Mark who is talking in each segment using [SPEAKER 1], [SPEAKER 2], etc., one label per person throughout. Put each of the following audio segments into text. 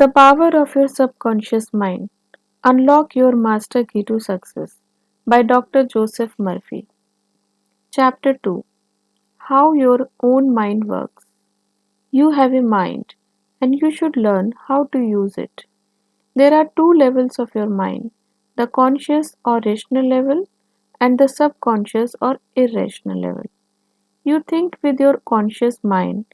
[SPEAKER 1] The Power of Your Subconscious Mind. Unlock Your Master Key to Success by Dr. Joseph Murphy. Chapter 2. How Your Own Mind Works. You have a mind, and you should learn how to use it. There are two levels of your mind, the conscious or rational level and the subconscious or irrational level. You think with your conscious mind,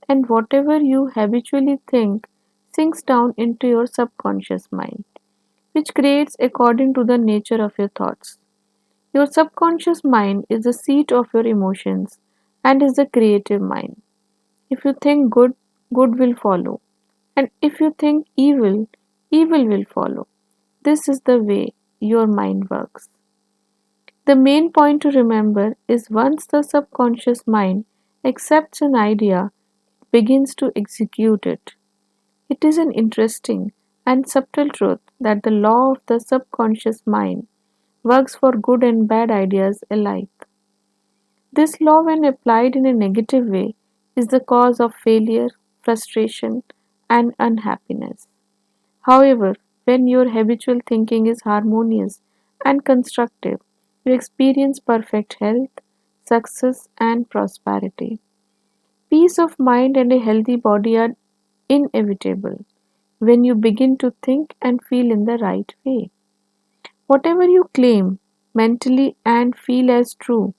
[SPEAKER 1] and whatever you habitually think sinks down into your subconscious mind, which creates according to the nature of your thoughts. Your subconscious mind is the seat of your emotions and is the creative mind. If you think good, good will follow. And if you think evil, evil will follow. This is the way your mind works. The main point to remember is once the subconscious mind accepts an idea, it begins to execute it. It is an interesting and subtle truth that the law of the subconscious mind works for good and bad ideas alike. This law, when applied in a negative way, is the cause of failure, frustration, and unhappiness. However, when your habitual thinking is harmonious and constructive, you experience perfect health, success, and prosperity. Peace of mind and a healthy body are inevitable when you begin to think and feel in the right way. Whatever you claim mentally and feel as true,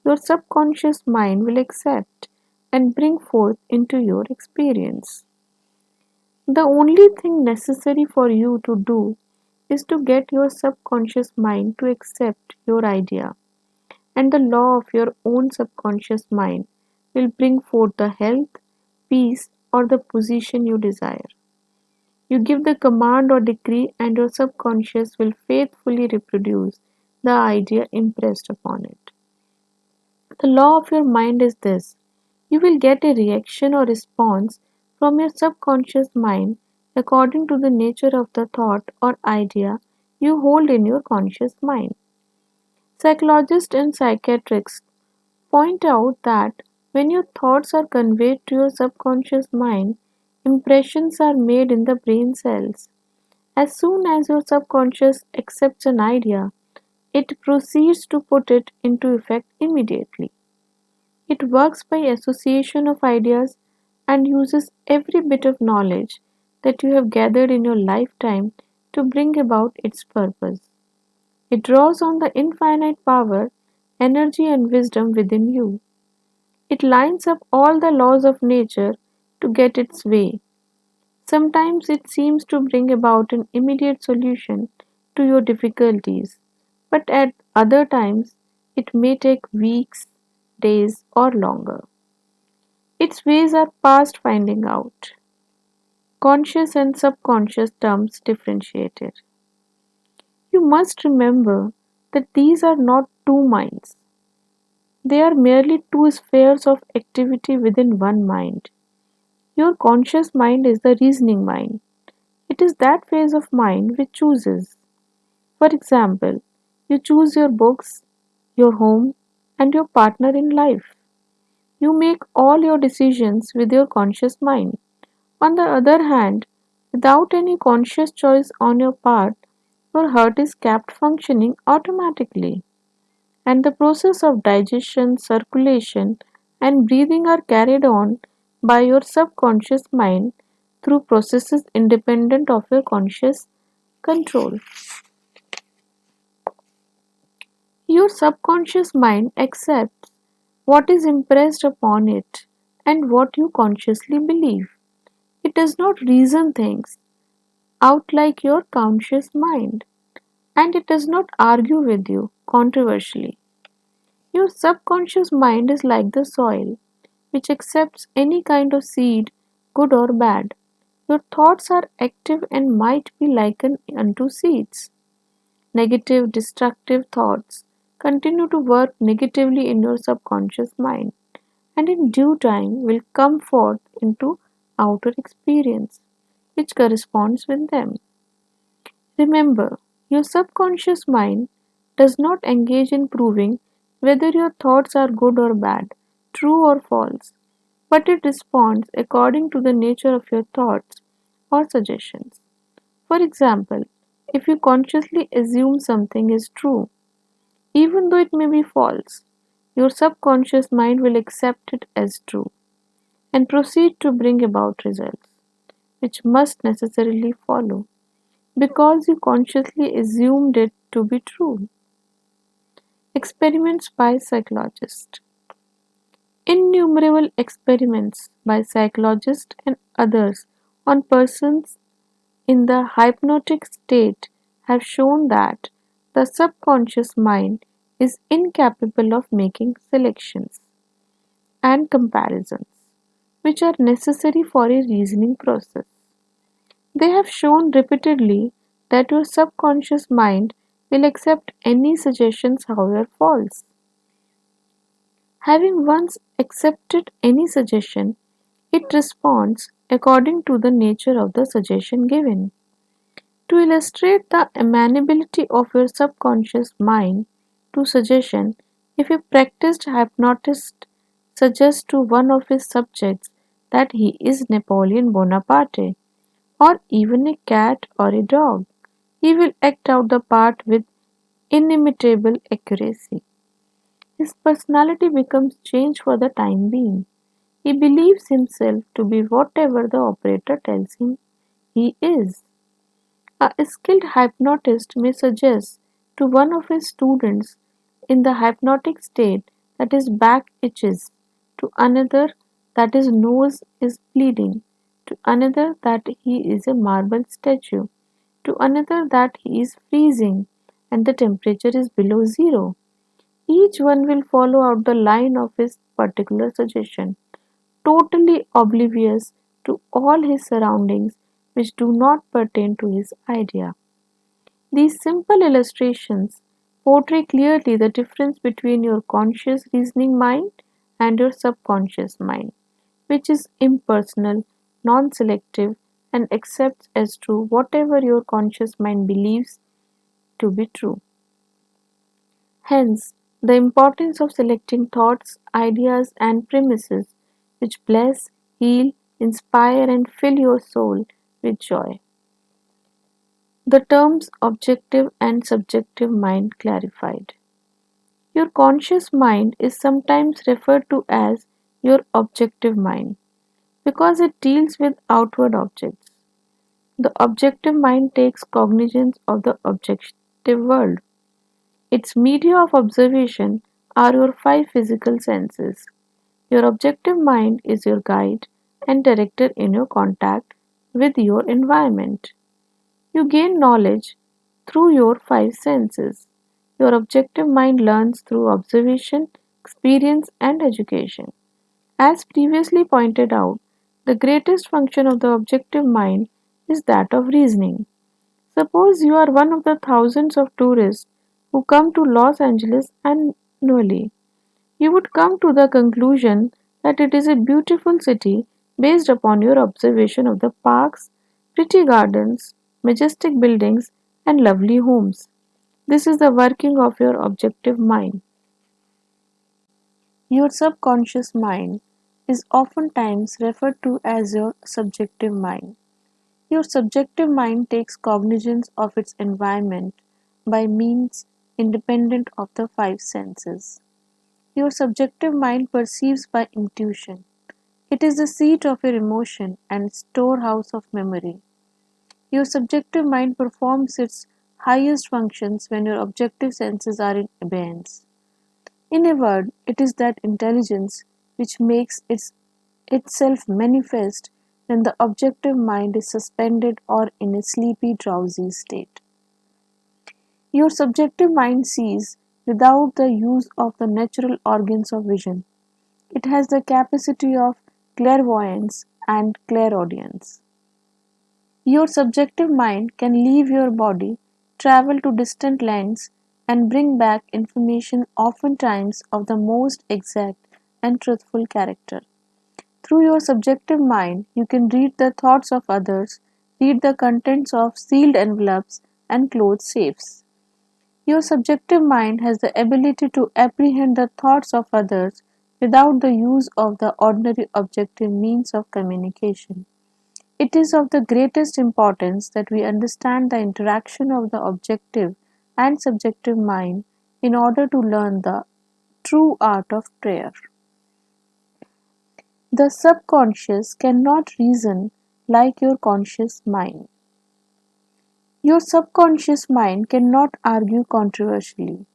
[SPEAKER 1] your subconscious mind will accept and bring forth into your experience. The only thing necessary for you to do is to get your subconscious mind to accept your idea, and the law of your own subconscious mind will bring forth the health, peace, or the position you desire. You give the command or decree, and your subconscious will faithfully reproduce the idea impressed upon it. The law of your mind is this: you will get a reaction or response from your subconscious mind according to the nature of the thought or idea you hold in your conscious mind. Psychologists and psychiatrists point out that when your thoughts are conveyed to your subconscious mind, impressions are made in the brain cells. As soon as your subconscious accepts an idea, it proceeds to put it into effect immediately. It works by association of ideas and uses every bit of knowledge that you have gathered in your lifetime to bring about its purpose. It draws on the infinite power, energy, and wisdom within you. It lines up all the laws of nature to get its way. Sometimes it seems to bring about an immediate solution to your difficulties, but at other times it may take weeks, days, or longer. Its ways are past finding out. Conscious and subconscious terms differentiated. You must remember that these are not two minds. They are merely two spheres of activity within one mind. Your conscious mind is the reasoning mind. It is that phase of mind which chooses. For example, you choose your books, your home, and your partner in life. You make all your decisions with your conscious mind. On the other hand, without any conscious choice on your part, your heart is kept functioning automatically, and the process of digestion, circulation, and breathing are carried on by your subconscious mind through processes independent of your conscious control. Your subconscious mind accepts what is impressed upon it and what you consciously believe. It does not reason things out like your conscious mind, and it does not argue with you controversially. Your subconscious mind is like the soil, which accepts any kind of seed, good or bad. Your thoughts are active and might be likened unto seeds. Negative, destructive thoughts continue to work negatively in your subconscious mind, and in due time will come forth into outer experience, which corresponds with them. Remember, your subconscious mind does not engage in proving whether your thoughts are good or bad, true or false, but it responds according to the nature of your thoughts or suggestions. For example, if you consciously assume something is true, even though it may be false, your subconscious mind will accept it as true and proceed to bring about results, which must necessarily follow because you consciously assumed it to be true. Experiments by psychologists. Innumerable experiments by psychologists and others on persons in the hypnotic state have shown that the subconscious mind is incapable of making selections and comparisons, which are necessary for a reasoning process. They have shown repeatedly that your subconscious mind will accept any suggestions, however false. Having once accepted any suggestion, it responds according to the nature of the suggestion given. To illustrate the amenability of your subconscious mind to suggestion, if a practiced hypnotist suggests to one of his subjects that he is Napoleon Bonaparte, or even a cat or a dog, he will act out the part with inimitable accuracy. His personality becomes changed for the time being. He believes himself to be whatever the operator tells him he is. A skilled hypnotist may suggest to one of his students in the hypnotic state that his back itches, to another that his nose is bleeding, to another that he is a marble statue, to another that he is freezing and the temperature is below zero. Each one will follow out the line of his particular suggestion, totally oblivious to all his surroundings which do not pertain to his idea. These simple illustrations portray clearly the difference between your conscious reasoning mind and your subconscious mind, which is impersonal, non selective, and accepts as true whatever your conscious mind believes to be true. Hence, the importance of selecting thoughts, ideas, and premises which bless, heal, inspire, and fill your soul with joy. The terms objective and subjective mind clarified. Your conscious mind is sometimes referred to as your objective mind because it deals with outward objects. The objective mind takes cognizance of the objective world. Its media of observation are your five physical senses. Your objective mind is your guide and director in your contact with your environment. You gain knowledge through your five senses. Your objective mind learns through observation, experience, and education. As previously pointed out, the greatest function of the objective mind is that of reasoning. Suppose you are one of the thousands of tourists who come to Los Angeles annually. You would come to the conclusion that it is a beautiful city based upon your observation of the parks, pretty gardens, majestic buildings, and lovely homes. This is the working of your objective mind. Your subconscious mind is oftentimes referred to as your subjective mind. Your subjective mind takes cognizance of its environment by means independent of the five senses. Your subjective mind perceives by intuition. It is the seat of your emotion and storehouse of memory. Your subjective mind performs its highest functions when your objective senses are in abeyance. In a word, it is that intelligence which makes itself manifest when the objective mind is suspended or in a sleepy, drowsy state. Your subjective mind sees without the use of the natural organs of vision. It has the capacity of clairvoyance and clairaudience. Your subjective mind can leave your body, travel to distant lands, and bring back information oftentimes of the most exact and truthful character. Through your subjective mind, you can read the thoughts of others, read the contents of sealed envelopes and closed safes. Your subjective mind has the ability to apprehend the thoughts of others without the use of the ordinary objective means of communication. It is of the greatest importance that we understand the interaction of the objective and subjective mind in order to learn the true art of prayer. The subconscious cannot reason like your conscious mind. Your subconscious mind cannot argue controversially.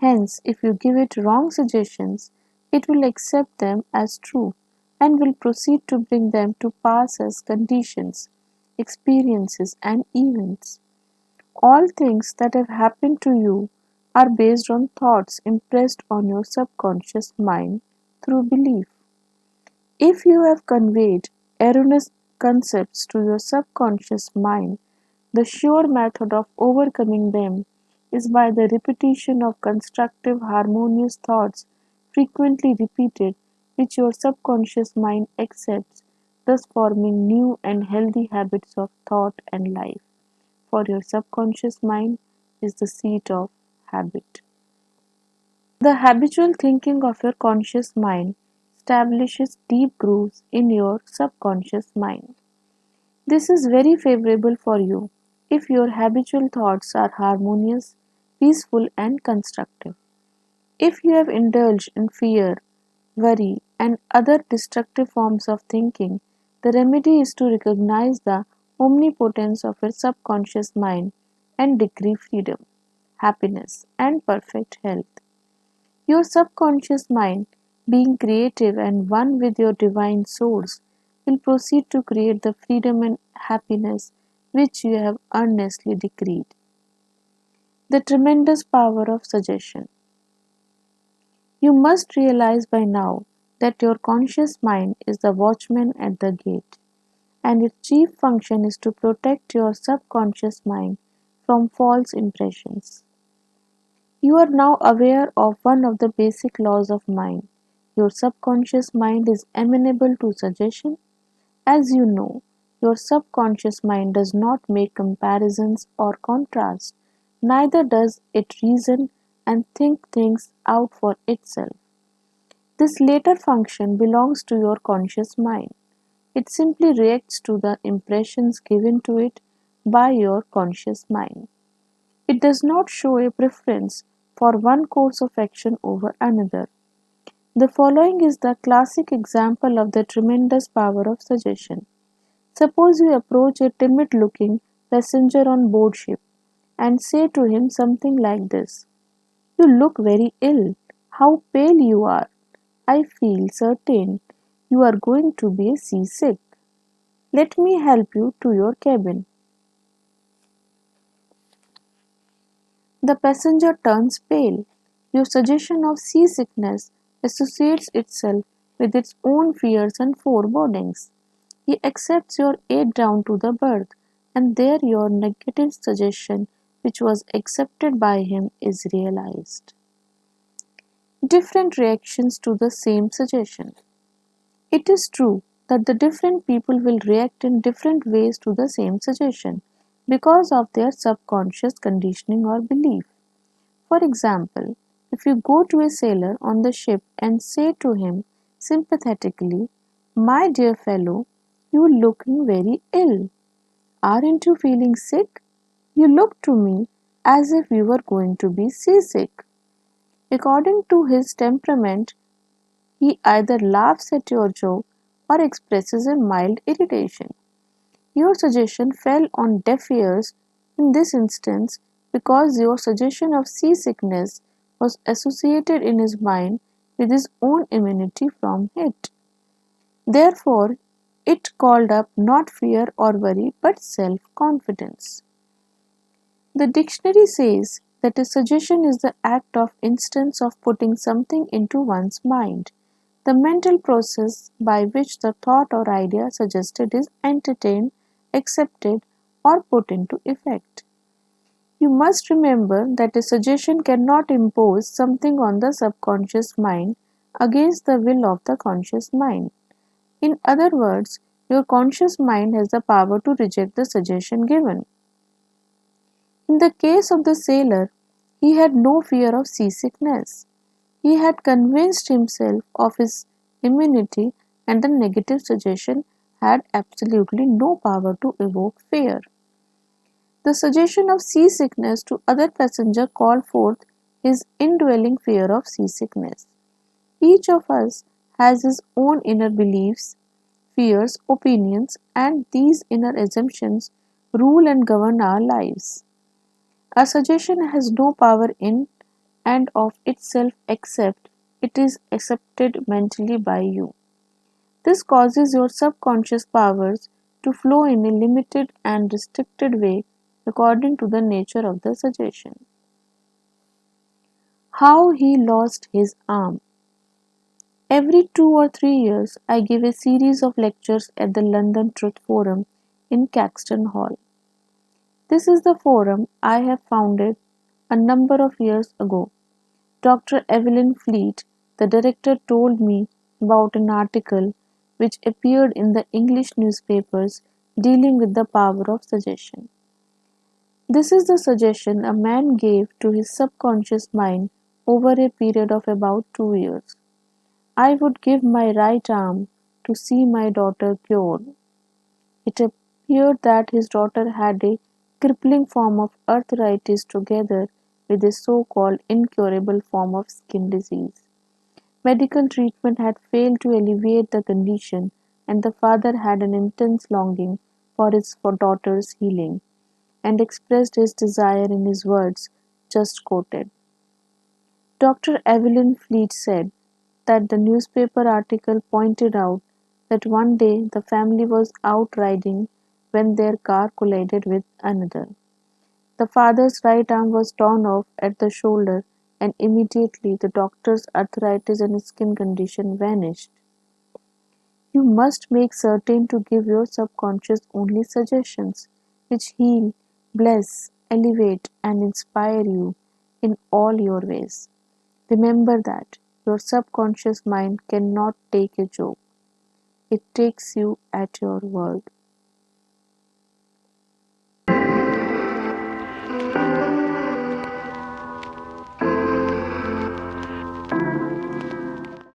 [SPEAKER 1] Hence, if you give it wrong suggestions, it will accept them as true and will proceed to bring them to pass as conditions, experiences, and events. All things that have happened to you are based on thoughts impressed on your subconscious mind through belief. If you have conveyed erroneous concepts to your subconscious mind, the sure method of overcoming them is by the repetition of constructive, harmonious thoughts frequently repeated, which your subconscious mind accepts, thus forming new and healthy habits of thought and life. For your subconscious mind is the seat of habit. The habitual thinking of your conscious mind establishes deep grooves in your subconscious mind. This is very favorable for you if your habitual thoughts are harmonious, peaceful, and constructive. If you have indulged in fear, worry, and other destructive forms of thinking, the remedy is to recognize the omnipotence of your subconscious mind and decree freedom, happiness, and perfect health. Your subconscious mind, being creative and one with your divine source, will proceed to create the freedom and happiness which you have earnestly decreed. The tremendous power of suggestion. You must realize by now that your conscious mind is the watchman at the gate, and its chief function is to protect your subconscious mind from false impressions. You are now aware of one of the basic laws of mind. Your subconscious mind is amenable to suggestion. As you know, your subconscious mind does not make comparisons or contrasts, neither does it reason and think things out for itself. This latter function belongs to your conscious mind. It simply reacts to the impressions given to it by your conscious mind. It does not show a preference for one course of action over another. The following is the classic example of the tremendous power of suggestion. Suppose you approach a timid looking passenger on board ship and say to him something like this: "You look very ill. How pale you are. I feel certain you are going to be seasick. Let me help you to your cabin." The passenger turns pale. Your suggestion of seasickness associates itself with its own fears and forebodings. He accepts your aid down to the berth, and there your negative suggestion, which was accepted by him, is realized. Different reactions to the same suggestion. It is true that the different people will react in different ways to the same suggestion because of their subconscious conditioning or belief. For example, if you go to a sailor on the ship and say to him sympathetically, "My dear fellow, you are looking very ill. Aren't you feeling sick? You look to me as if you were going to be seasick." According to his temperament, he either laughs at your joke or expresses a mild irritation. Your suggestion fell on deaf ears in this instance because your suggestion of seasickness was associated in his mind with his own immunity from it. Therefore, it called up not fear or worry but self-confidence. The dictionary says that a suggestion is the act or instance of putting something into one's mind. The mental process by which the thought or idea suggested is entertained, accepted, or put into effect. You must remember that a suggestion cannot impose something on the subconscious mind against the will of the conscious mind. In other words, your conscious mind has the power to reject the suggestion given. In the case of the sailor, he had no fear of seasickness. He had convinced himself of his immunity, and the negative suggestion had absolutely no power to evoke fear. The suggestion of seasickness to other passengers called forth his indwelling fear of seasickness. Each of us has his own inner beliefs, fears, opinions, and these inner assumptions rule and govern our lives. A suggestion has no power in and of itself except it is accepted mentally by you. This causes your subconscious powers to flow in a limited and restricted way according to the nature of the suggestion. How he lost his arm. Every 2 or 3 years, I give a series of lectures at the London Truth Forum in Caxton Hall. This is the forum I have founded a number of years ago. Dr. Evelyn Fleet, the director, told me about an article which appeared in the English newspapers dealing with the power of suggestion. This is the suggestion a man gave to his subconscious mind over a period of about 2 years. I would give my right arm to see my daughter cured. It appeared that his daughter had a crippling form of arthritis together with a so-called incurable form of skin disease. Medical treatment had failed to alleviate the condition, and the father had an intense longing for his daughter's healing, and expressed his desire in his words just quoted. Dr. Evelyn Fleet said that the newspaper article pointed out that one day the family was out riding when their car collided with another. The father's right arm was torn off at the shoulder, and immediately the doctor's arthritis and skin condition vanished. You must make certain to give your subconscious only suggestions which heal, bless, elevate, and inspire you in all your ways. Remember that your subconscious mind cannot take a joke. It takes you at your word.